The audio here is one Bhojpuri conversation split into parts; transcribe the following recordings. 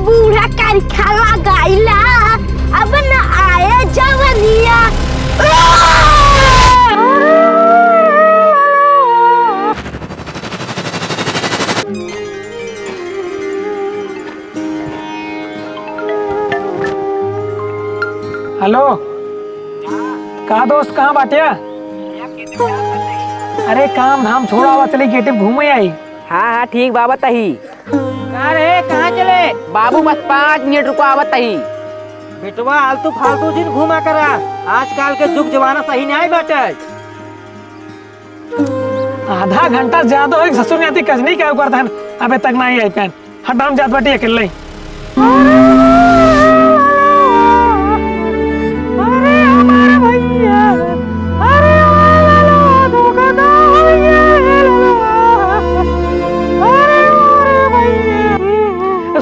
बूढ़ा कारखा लगाइला अब न आए जवनिया। हेलो कहा दोस्त, कहाँ बाटिया? अरे काम धाम छोड़ा हुआ, चली गेटे घूमे आई। हाँ ठीक बाबा तही। कहाँ चले बाबू बस 5 मिनट रुको आवत तही। बेटवा आलतू फालतू दिन घुमा करा, आजकल के जुग जमाना सही नहीं बाटे। आधा घंटा ज्यादा हो ससुर ने आती कजनी क्या करता है, अबे तक नहीं आई पैन हटाम जात बाटी अकेले।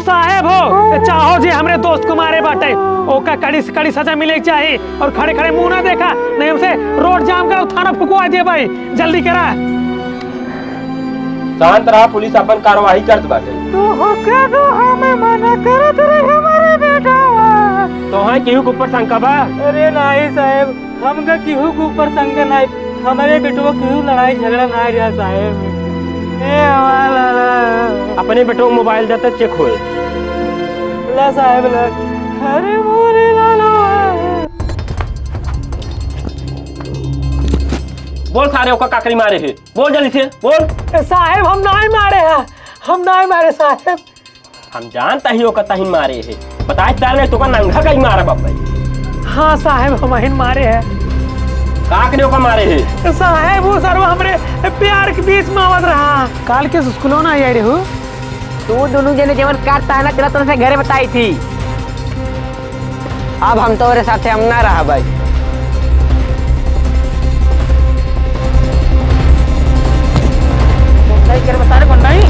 साहेब हो चाहो जी हमरे दोस्त को मारे बाटे, ओका कड़ी से कड़ी सजा मिले चाहिए और खड़े खड़े मुंह ना देखा, नहीं हमसे रोड जाम करो, थाना फुकवा दिए भाई, जल्दी करा। शांत रहा, पुलिस अपन कार्रवाई करत बाटे। तो होके तो हमें मना करत रहे हमारे बेटा। तो है केहू के ऊपर शंका बा? अरे नहीं साहब, हमका केहू के ऊपर शंका नहीं, हमारे बेटवा केहू लड़ाई झगड़ा नहीं रहा साहब। अपने बेटो मोबाइल देते चेक होए। ला साहब ला। अरे मोरे लालो। बोल सारे ओका काकरी मारे है, बोल जल्दी से बोल। साहेब हम नहीं मारे हैं, हम नहीं मारे साहेब। हम जानता ही ओका तही मारे है, बताए चार ने तो का नंगा कहीं मारा बाबा। हाँ साहेब हम ही मारे हैं। काकरी ओका मारे है साहेब वो सर्व हमरे प्यार के बीच में आवत रहा, काल के स्कूलों ना आई रहू। तू दोनों जने जीवन काटता है ना, तेरा तुमसे घरे बताई थी। अब हम तो मेरे साथ हम ना रहा भाई। बता रहे कौन नहीं?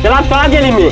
चला जेली में।